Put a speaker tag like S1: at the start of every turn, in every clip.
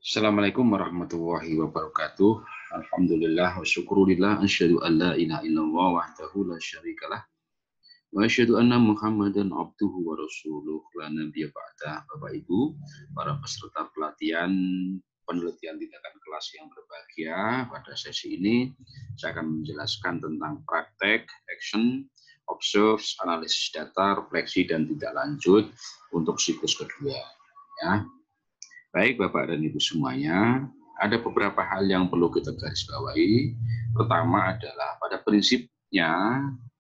S1: Assalamualaikum warahmatullahi wabarakatuh. Alhamdulillah wa syukurillah asyhadu an la ilaha illallah wahdahu la syarikalah wa asyhadu anna Muhammadan abduhu wa rasuluh la nabiyya ba'dah. Bapak Ibu, para peserta pelatihan penelitian tindakan kelas yang berbahagia, pada sesi ini saya akan menjelaskan tentang praktek, action, observe, analisis data, refleksi dan tindak lanjut untuk siklus kedua. Ya. Baik Bapak dan Ibu semuanya, ada beberapa hal yang perlu kita garis bawahi. Pertama adalah pada prinsipnya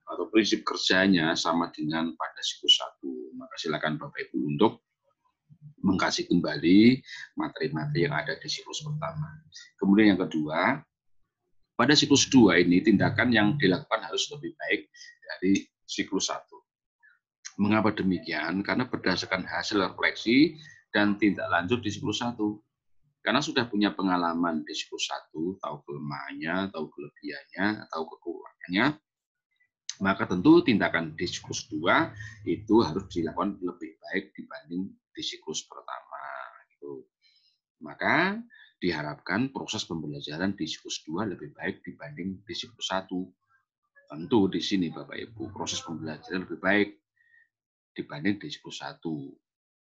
S1: atau prinsip kerjanya sama dengan pada siklus 1. Maka silakan Bapak Ibu untuk mengkaji kembali materi-materi yang ada di siklus pertama. Kemudian yang kedua, pada siklus 2 ini tindakan yang dilakukan harus lebih baik dari siklus 1. Mengapa demikian? Karena berdasarkan hasil refleksi dan tindak lanjut di siklus 1. Karena sudah punya pengalaman di siklus 1, tahu kelemahannya, tahu kelebihannya, tahu kekurangannya, maka tentu tindakan di siklus 2 itu harus dilakukan lebih baik dibanding di siklus pertama. Gitu. Maka diharapkan proses pembelajaran di siklus 2 lebih baik dibanding di siklus 1. Tentu di sini Bapak Ibu, proses pembelajaran lebih baik dibanding di siklus 1.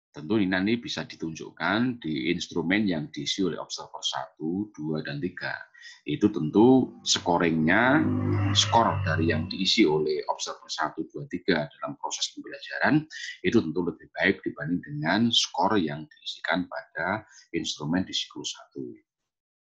S1: Tentu ini nanti bisa ditunjukkan di instrumen yang diisi oleh observer 1, 2, dan 3. Itu tentu scoringnya, skor dari yang diisi oleh observer 1, 2, 3 dalam proses pembelajaran, itu tentu lebih baik dibanding dengan skor yang diisikan pada instrumen di siklus 1.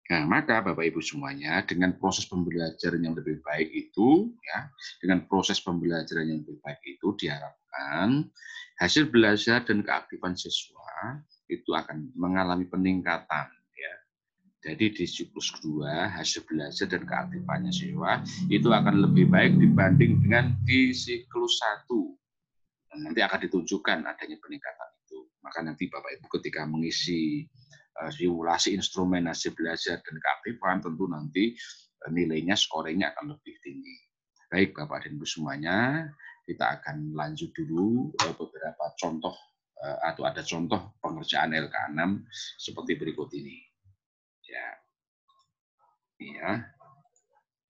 S1: Nah, maka Bapak Ibu semuanya, dengan proses pembelajaran yang lebih baik itu, ya, dengan proses pembelajaran yang lebih baik itu diharapkan hasil belajar dan keaktifan siswa itu akan mengalami peningkatan. Ya. Jadi di siklus kedua, hasil belajar dan keaktifannya siswa itu akan lebih baik dibanding dengan di siklus 1. Dan nanti akan ditunjukkan adanya peningkatan itu. Maka nanti Bapak Ibu ketika mengisi simulasi instrumen hasil belajar dan keaktifan, tentu nanti nilainya, scoringnya akan lebih tinggi. Baik Bapak dan Ibu semuanya, kita akan lanjut dulu beberapa contoh atau ada contoh pengerjaan LK6 seperti berikut ini. Ya, ya.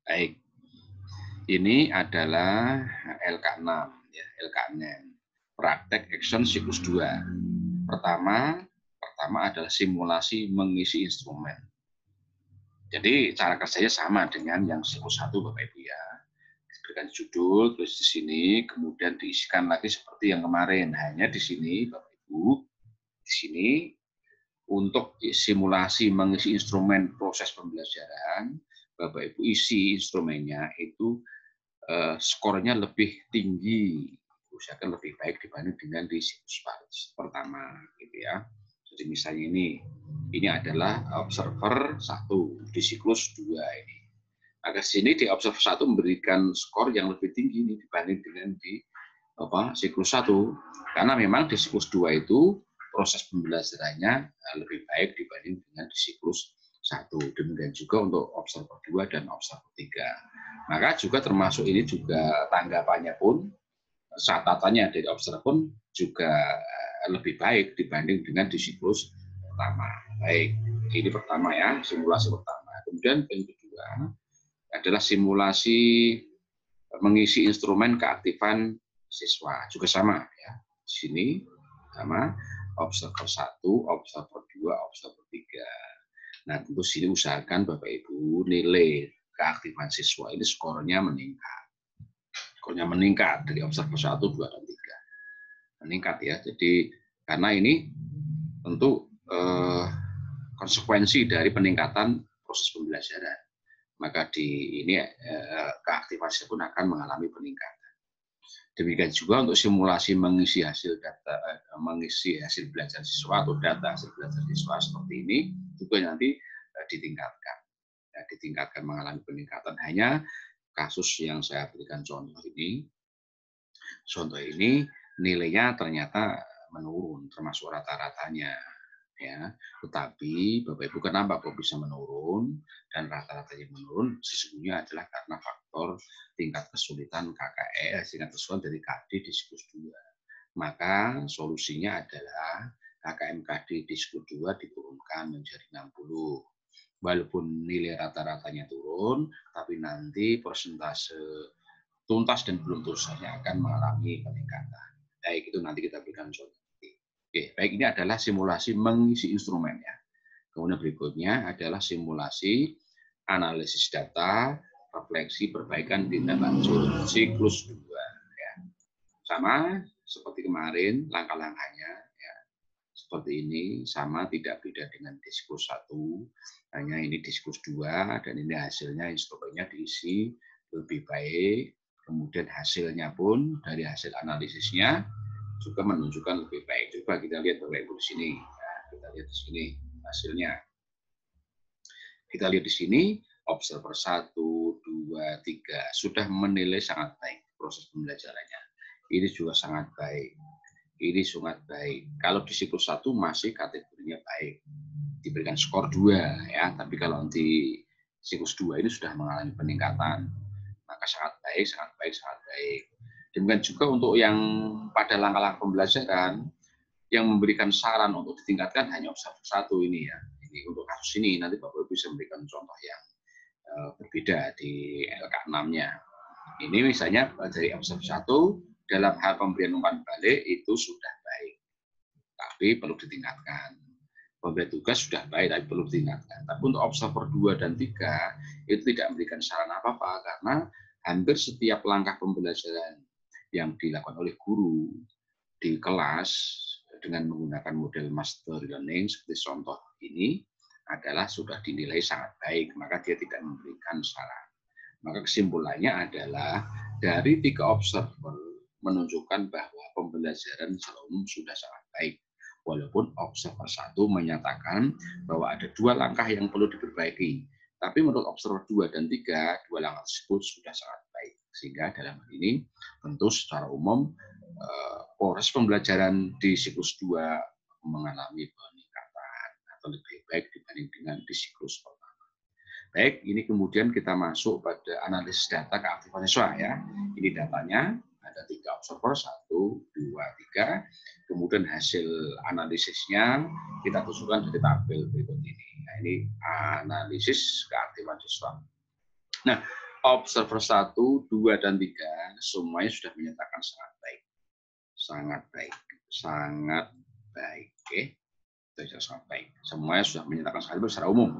S1: Baik. Ini adalah LK6, ya, LK6. Praktek action siklus 2. Pertama adalah simulasi mengisi instrumen. Jadi cara kerjanya sama dengan yang siklus 1 Bapak Ibu ya. Diberikan judul, tulis di sini, kemudian diisikan lagi seperti yang kemarin. Hanya di sini Bapak Ibu, di sini untuk simulasi mengisi instrumen proses pembelajaran, Bapak Ibu isi instrumennya itu skornya lebih tinggi, usahakan lebih baik dibanding dengan di siklus pertama, gitu ya. Jadi misalnya ini adalah observer 1 di siklus 2 ini. Maka sini di observer 1 memberikan skor yang lebih tinggi nih dibanding dengan di siklus 1. Karena memang di siklus 2 itu proses pembelajarannya lebih baik dibanding dengan di siklus 1. Demikian juga untuk observer 2 dan observer 3. Maka juga termasuk ini juga tanggapannya pun, catatannya dari observer pun juga lebih baik dibanding dengan di siklus pertama. Baik, ini pertama ya, simulasi pertama. Kemudian yang kedua adalah simulasi mengisi instrumen keaktifan siswa. Juga sama ya. Di sini sama observer 1, observer 2, observer 3. Nah, tentu sini usahakan Bapak Ibu nilai keaktifan siswa ini skornya meningkat. Skornya meningkat dari observer 1, 2, dan 3. Meningkat ya. Jadi karena ini tentu konsekuensi dari peningkatan proses pembelajaran. Maka di ini keaktifan siswa pun akan mengalami peningkatan. Demikian juga untuk simulasi mengisi hasil data, mengisi hasil belajar siswa atau data hasil belajar siswa seperti ini juga nanti ditingkatkan. Ya, ditingkatkan mengalami peningkatan. Hanya kasus yang saya berikan contoh ini nilainya ternyata menurun termasuk rata-ratanya. Ya, tetapi Bapak Ibu kenapa kok bisa menurun dan rata-ratanya menurun? Sesungguhnya adalah karena faktor tingkat kesulitan KKS, tingkat kesulitan dari KD di siklus 2. Maka solusinya adalah HKMKD Diskurs 2 diturunkan menjadi 60. Walaupun nilai rata-ratanya turun, tapi nanti persentase tuntas dan belum tuntasnya akan mengalami peningkatan. Baik, itu nanti kita berikan contoh. Oke, baik, ini adalah simulasi mengisi instrumen ya. Kemudian berikutnya adalah simulasi analisis data, refleksi perbaikan tindak lanjut siklus 2 ya. Sama seperti kemarin langkah-langkahnya ya. Seperti ini, sama tidak beda dengan Diskurs 1, hanya ini Diskurs 2 dan ini hasilnya instrumennya diisi lebih baik. Kemudian hasilnya pun dari hasil analisisnya juga menunjukkan lebih baik. Coba kita lihat Bapak Ibu di sini. Ya, kita lihat di sini hasilnya. Kita lihat di sini, observer 1, 2, 3 sudah menilai sangat baik proses pembelajarannya. Ini juga sangat baik. Ini sangat baik. Kalau di siklus 1 masih kategorinya baik. Diberikan skor 2 ya, tapi kalau di siklus 2 ini sudah mengalami peningkatan. Maka sangat baik, sangat baik, sangat baik. Demikian juga untuk yang pada langkah-langkah pembelajaran yang memberikan saran untuk ditingkatkan hanya observer 1 ini ya. Ini untuk kasus ini nanti Bapak Ibu bisa memberikan contoh yang berbeda di LK6-nya. Ini misalnya dari observer 1 dalam hal pemberian umpan balik itu sudah baik, tapi perlu ditingkatkan. Pemberian tugas sudah baik, tapi perlu ditingkatkan. Tapi untuk observer 2 dan 3 itu tidak memberikan saran apa-apa karena hampir setiap langkah pembelajaran yang dilakukan oleh guru di kelas dengan menggunakan model master learning seperti contoh ini adalah sudah dinilai sangat baik, maka dia tidak memberikan saran. Maka kesimpulannya adalah dari 3 observer menunjukkan bahwa pembelajaran secara umum sudah sangat baik. Walaupun observer 1 menyatakan bahwa ada 2 langkah yang perlu diperbaiki. Tapi menurut observer 2 dan 3, 2 langkah tersebut sudah sangat baik. Sehingga dalam hal ini tentu secara umum proses pembelajaran di siklus 2 mengalami peningkatan atau lebih baik dibanding dengan di siklus pertama. Baik, ini kemudian kita masuk pada analisis data keaktifan siswa ya. Ini datanya ada 3 observer, 1, 2, 3. Kemudian hasil analisisnya kita tunjukkan dari tabel berikut ini. Nah, ini analisis keaktifan siswa. Nah, observer 1, 2, dan 3 semuanya sudah menyatakan sangat baik. Sangat baik. Sangat baik. Oke. Itu sangat baik. Semuanya sudah menyatakan sangat baik secara umum.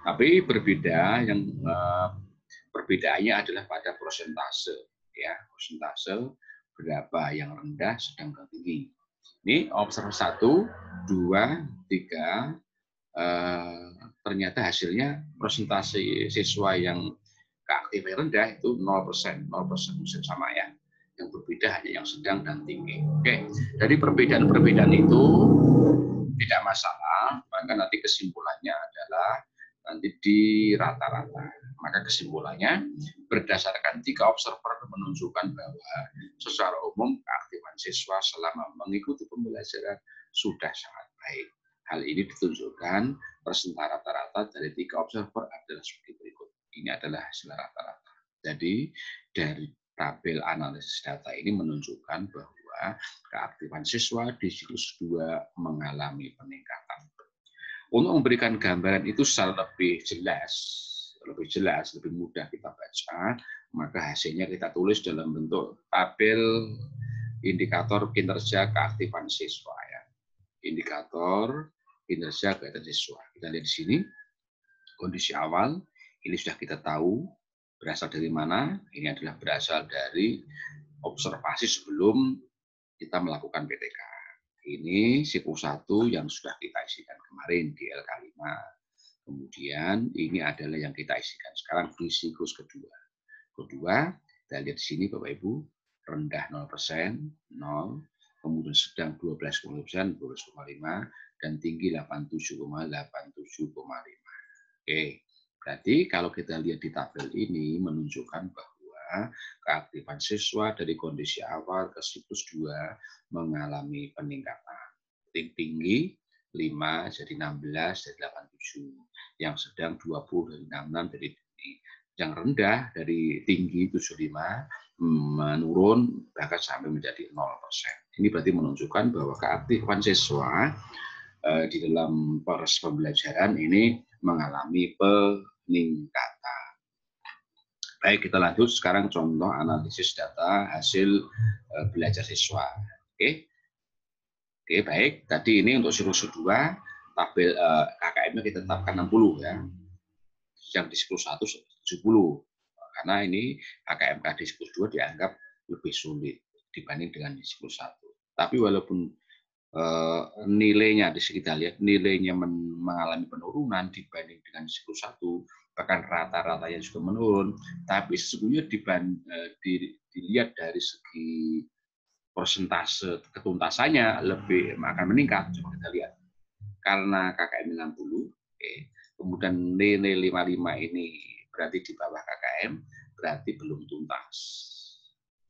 S1: Tapi berbeda, yang perbedaannya adalah pada persentase. Ya, persentase berapa yang rendah, sedang dan tinggi. Ini observer 1, 2, 3, ternyata hasilnya persentase siswa yang keaktifan rendah itu 0%, 0% sama ya. Yang berbeda hanya yang sedang dan tinggi. Oke, dari perbedaan-perbedaan itu tidak masalah, maka nanti kesimpulannya adalah nanti di rata-rata. Maka kesimpulannya berdasarkan 3 observer menunjukkan bahwa secara umum keaktifan siswa selama mengikuti pembelajaran sudah sangat baik. Hal ini ditunjukkan persentase rata-rata dari 3 observer adalah seperti berikut. Ini adalah hasil rata-rata. Jadi dari tabel analisis data ini menunjukkan bahwa keaktifan siswa di siklus 2 mengalami peningkatan. Untuk memberikan gambaran itu secara lebih jelas, lebih mudah kita baca, maka hasilnya kita tulis dalam bentuk tabel indikator kinerja keaktifan siswa ya. Indikator kinerja keaktifan siswa. Kita lihat di sini kondisi awal, ini sudah kita tahu berasal dari mana. Ini adalah berasal dari observasi sebelum kita melakukan PTK. Ini siklus 1 yang sudah kita isikan kemarin di LK5. Kemudian ini adalah yang kita isikan sekarang di siklus kedua. Kedua, kita lihat di sini Bapak Ibu, rendah 0%, 0, kemudian sedang 12,5%, 12,5, dan tinggi 87,5. Oke, berarti kalau kita lihat di tabel ini menunjukkan bahwa keaktifan siswa dari kondisi awal ke siklus 2 mengalami peningkatan. Tinggi 5 jadi 16 jadi 87, yang sedang 20 dari 66 jadi tinggi, yang rendah dari tinggi 75 menurun bahkan sampai menjadi 0%. Ini berarti menunjukkan bahwa keaktifan siswa di dalam proses pembelajaran ini mengalami peningkatan. Baik, kita lanjut sekarang contoh analisis data hasil belajar siswa. Oke. Oke, baik. Tadi ini untuk siklus kedua, tabel KKM-nya kita tetapkan 60 ya. Yang di siklus 1 70. Karena ini KKMK di siklus 2 dianggap lebih sulit dibanding dengan di siklus 1. Tapi walaupun nilainya kita lihat nilainya mengalami penurunan dibanding dengan siklus 1, bahkan rata-ratanya juga menurun, tapi sesungguhnya dilihat dari segi persentase ketuntasannya lebih akan meningkat. Coba kita lihat. Karena KKM 60, kemudian nilai 55 ini berarti di bawah KKM, berarti belum tuntas.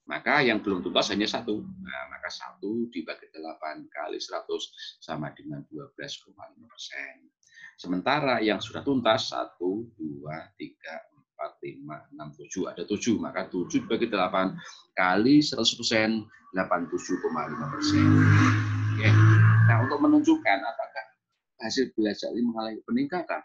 S1: Maka yang belum tuntas hanya 1. Nah, maka 1 dibagi 8 kali 100 sama dengan 12,5%. Sementara yang sudah tuntas 1, 2, 3, 4, 5, 6, 7. Ada 7, maka 7 dibagi 8 kali 100%, 87,5%. Oke. Nah, untuk menunjukkan apakah hasil belajar ini mengalami peningkatan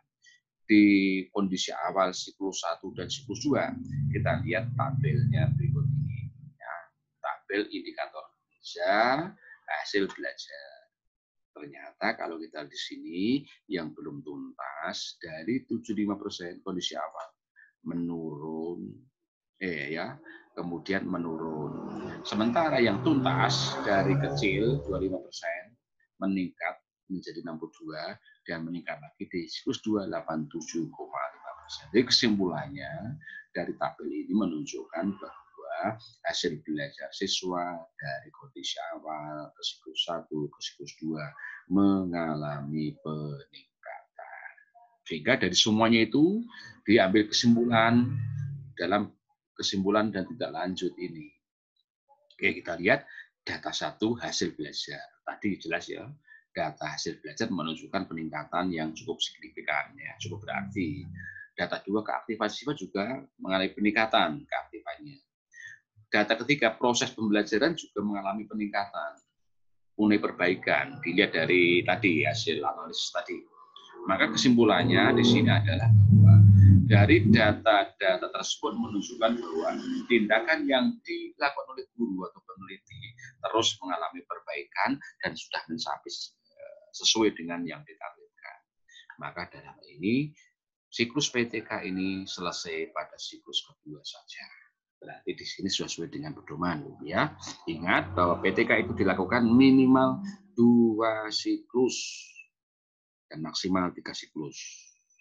S1: di kondisi awal siklus 1 dan siklus 2, kita lihat tabelnya berikut ini. Ya, tabel indikator kerja hasil belajar. Ternyata kalau kita di sini yang belum tuntas dari 75% kondisi awal menurun, kemudian menurun. Sementara yang tuntas dari kecil 25% meningkat menjadi 62 dan meningkat lagi di siklus 2 87,5%. Jadi kesimpulannya dari tabel ini menunjukkan bahwa hasil belajar siswa dari kondisi awal ke siklus 1 ke siklus 2 mengalami peningkatan. Sehingga dari semuanya itu diambil kesimpulan dalam kesimpulan dan tindak lanjut ini. Oke, kita lihat data 1 hasil belajar. Tadi jelas ya, data hasil belajar menunjukkan peningkatan yang cukup signifikan, ya, cukup berarti. Data 2 keaktifan siswa juga mengalami peningkatan keaktifannya. Data ketiga proses pembelajaran juga mengalami peningkatan, mulai perbaikan. Dilihat dari tadi hasil analisis tadi. Maka kesimpulannya di sini adalah bahwa dari data-data tersebut menunjukkan bahwa tindakan yang dilakukan oleh guru atau peneliti terus mengalami perbaikan dan sudah mencapai sesuai dengan yang ditargetkan. Maka dalam ini siklus PTK ini selesai pada siklus kedua saja. Berarti di sini sesuai dengan pedoman, ya. Ingat bahwa PTK itu dilakukan minimal 2 siklus dan maksimal 3 siklus.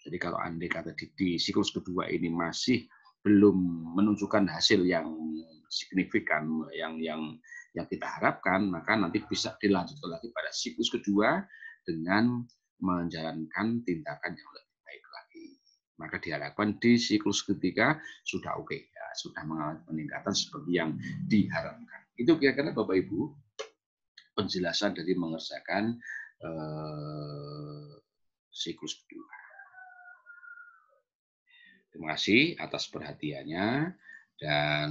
S1: Jadi kalau andai kata di siklus kedua ini masih belum menunjukkan hasil yang signifikan yang kita harapkan, maka nanti bisa dilanjutkan lagi pada siklus kedua dengan menjalankan tindakan yang lebih baik lagi. Maka diharapkan di siklus ketiga sudah oke, ya, sudah mengalami peningkatan seperti yang diharapkan. Itu kira-kira Bapak Ibu penjelasan dari mengerjakan siklus kedua. Terima kasih atas perhatiannya, dan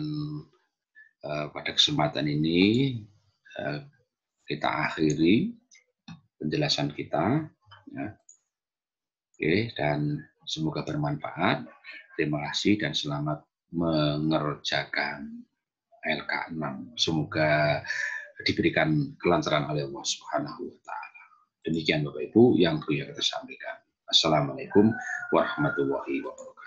S1: pada kesempatan ini kita akhiri penjelasan kita, ya. Oke, dan semoga bermanfaat. Terima kasih dan selamat mengerjakan LK6. Semoga diberikan kelancaran oleh Allah Subhanahu wa taala. Demikian Bapak Ibu yang perlu kita sampaikan. Assalamualaikum warahmatullahi wabarakatuh.